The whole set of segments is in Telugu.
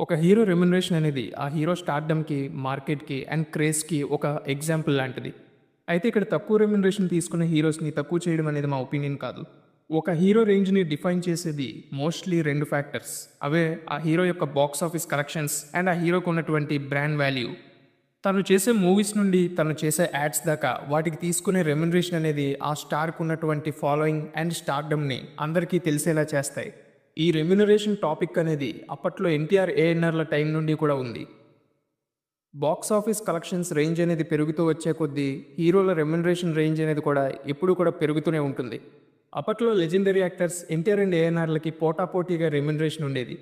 ఒక హీరో రెమ్యునరేషన్ అనేది ఆ హీరో స్టార్డమ్‌కి, మార్కెట్‌కి అండ్ క్రేజ్‌కి ఒక ఎగ్జాంపుల్ లాంటిది. అయితే ఇక్కడ తక్కువ రెమ్యునరేషన్ తీసుకున్న హీరోస్‌ని తక్కువ చేయడం అనేది మా ఒపీనియన్ కాదు. ఒక హీరో రేంజ్‌ని డిఫైన్ చేసేది మోస్ట్‌లీ 2 ఫ్యాక్టర్స్. అవే ఆ హీరో యొక్క బాక్స్ ఆఫీస్ కలెక్షన్స్ అండ్ ఆ హీరోకి ఉన్నటువంటి బ్రాండ్ వాల్యూ. తను చేసే మూవీస్ నుండి తను చేసే యాడ్స్ దాకా వాటికి తీసుకునే రెమ్యునరేషన్ అనేది ఆ స్టార్‌కి ఉన్నటువంటి ఫాలోయింగ్ అండ్ స్టార్డమ్‌ని అందరికీ తెలిసేలా చేస్తాయి. ఈ రెమ్యునరేషన్ టాపిక్ అనేది అప్పట్లో ఎన్టీఆర్, ఏఎన్ఆర్‌ల టైం నుండి కూడా ఉంది. బాక్స్ ఆఫీస్ కలెక్షన్స్ రేంజ్ అనేది పెరుగుతూ వచ్చే కొద్దీ హీరోల రెమ్యునరేషన్ రేంజ్ అనేది కూడా ఎప్పుడూ కూడా పెరుగుతూనే ఉంటుంది. అప్పట్లో లెజెండరీ యాక్టర్స్ ఎన్టీఆర్ అండ్ ఏఎన్ఆర్‌లకి పోటాపోటీగా రెమ్యునరేషన్ ఉండేది.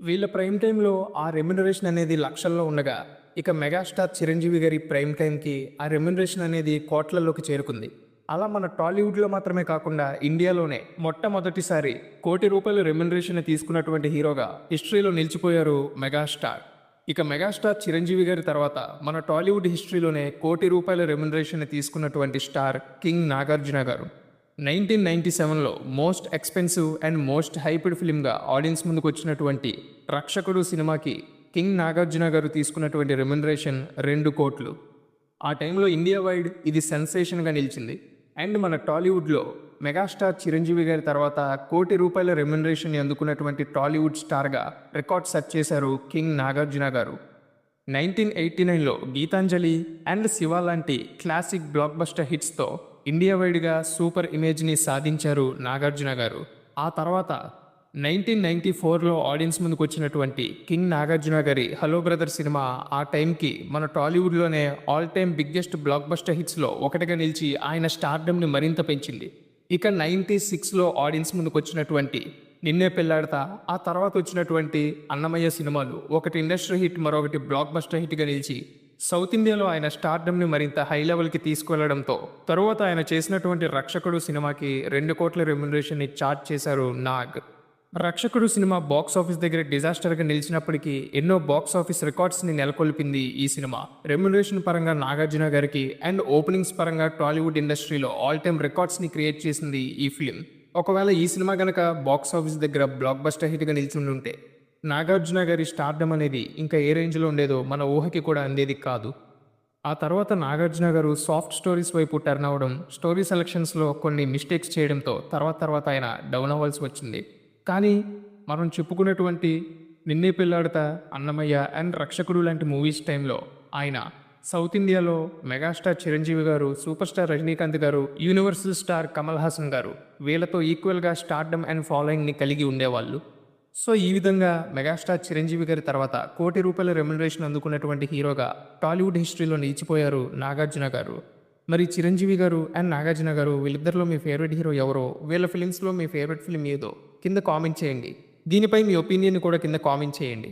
వీళ్ళ ప్రైమ్ టైంలో ఆ రెమ్యునరేషన్ అనేది లక్షల్లో ఉండగా, ఇక మెగాస్టార్ చిరంజీవి గారి ప్రైమ్ టైంకి ఆ రెమ్యునరేషన్ అనేది కోట్లలోకి చేరుకుంది. అలా మన టాలీవుడ్లో మాత్రమే కాకుండా ఇండియాలోనే మొట్టమొదటిసారి ₹1,00,00,000 రెమ్యునరేషన్ తీసుకున్నటువంటి హీరోగా హిస్టరీలో నిలిచిపోయారు మెగాస్టార్. ఇక మెగాస్టార్ చిరంజీవి గారి తర్వాత మన టాలీవుడ్ హిస్టరీలోనే ₹1,00,00,000 రెమ్యునరేషన్ తీసుకున్నటువంటి స్టార్ కింగ్ నాగార్జున గారు. 1997లో most expensive and most hyped ఫిల్మ్గా ఆడియన్స్ ముందుకు వచ్చినటువంటి 'రక్షకుడు' సినిమాకి కింగ్ నాగార్జున గారు తీసుకున్నటువంటి రెమ్యునరేషన్ 2 కోట్లు. ఆ టైంలో ఇండియా వైడ్ ఇది సెన్సేషన్గా నిలిచింది. అండ్ మన టాలీవుడ్లో మెగాస్టార్ చిరంజీవి గారి తర్వాత ₹1,00,00,000 రెమ్యునరేషన్ అందుకున్నటువంటి టాలీవుడ్ స్టార్గా రికార్డ్ సెట్ చేశారు కింగ్ నాగార్జున గారు. 1989లో గీతాంజలి అండ్ శివ లాంటి క్లాసిక్ బ్లాక్ బస్టర్ హిట్స్తో ఇండియా వైడ్గా సూపర్ ఇమేజ్ని సాధించారు నాగార్జున గారు. ఆ తర్వాత 1994లో ఆడియన్స్ ముందుకు వచ్చినటువంటి కింగ్ నాగార్జున గారి హలో బ్రదర్ సినిమా ఆ టైంకి మన టాలీవుడ్లోనే all time biggest blockbuster హిట్స్లో ఒకటిగా నిలిచి ఆయన స్టార్డమ్ని మరింత పెంచింది. ఇక 96లో ఆడియన్స్ ముందుకు వచ్చినటువంటి నిన్నే పెళ్లాడతా, ఆ తర్వాత వచ్చినటువంటి అన్నమయ్య సినిమాలు ఒకటి ఇండస్ట్రీ హిట్, మరొకటి బ్లాక్ బస్టర్ హిట్గా నిలిచి సౌత్ ఇండియాలో ఆయన స్టార్డమ్ని మరింత హై లెవెల్కి తీసుకువెళ్లడంతో తరువాత ఆయన చేసినటువంటి 'రక్షకుడు' సినిమాకి 2 కోట్ల రెమ్యునరేషన్ని చార్జ్ చేశారు నాగ్. 'రక్షకుడు' సినిమా బాక్స్ ఆఫీస్ దగ్గర డిజాస్టర్గా నిలిచినప్పటికీ ఎన్నో బాక్స్ ఆఫీస్ రికార్డ్స్ని నెలకొల్పింది ఈ సినిమా. రెమ్యునరేషన్ పరంగా నాగార్జున గారికి అండ్ ఓపెనింగ్స్ పరంగా టాలీవుడ్ ఇండస్ట్రీలో ఆల్ టైమ్ రికార్డ్స్ని క్రియేట్ చేసింది ఈ ఫిలిం. ఒకవేళ ఈ సినిమా గనక బాక్స్ ఆఫీస్ దగ్గర బ్లాక్ బస్టర్ హిట్గా నిలిచి ఉంటే నాగార్జున గారి స్టార్డమ్ అనేది ఇంకా ఏ రేంజ్లో ఉండేదో మన ఊహకి కూడా అందేది కాదు. ఆ తర్వాత నాగార్జున గారు సాఫ్ట్ స్టోరీస్ వైపు టర్న్ అవ్వడం, స్టోరీ సెలక్షన్స్లో కొన్ని మిస్టేక్స్ చేయడంతో తర్వాత ఆయన డౌన్ అవ్వాల్సి వచ్చింది. కానీ మనం చెప్పుకున్నటువంటి నిన్నే పెళ్లాడతా, అన్నమయ్య అండ్ రక్షకుడు లాంటి మూవీస్ టైంలో ఆయన సౌత్ ఇండియాలో మెగాస్టార్ చిరంజీవి గారు, సూపర్ స్టార్ రజనీకాంత్ గారు, యూనివర్సల్ స్టార్ కమల్ హాసన్ గారు వీళ్ళతో ఈక్వల్గా స్టార్డమ్ అండ్ ఫాలోయింగ్ని కలిగి ఉండేవాళ్ళు. సో ఈ విధంగా మెగాస్టార్ చిరంజీవి గారి తర్వాత ₹1,00,00,000 రెమ్యునరేషన్ అందుకున్నటువంటి హీరోగా టాలీవుడ్ హిస్టరీలో నిలిచిపోయారు నాగార్జున గారు. మరి చిరంజీవి గారు అండ్ నాగార్జున గారు వీళ్ళిద్దరిలో మీ ఫేవరెట్ హీరో ఎవరో, వీళ్ళ ఫిలిమ్స్లో మీ ఫేవరెట్ ఫిలిం ఏదో కింద కామెంట్ చేయండి. దీనిపై మీ ఒపీనియన్ కూడా కింద కామెంట్ చేయండి.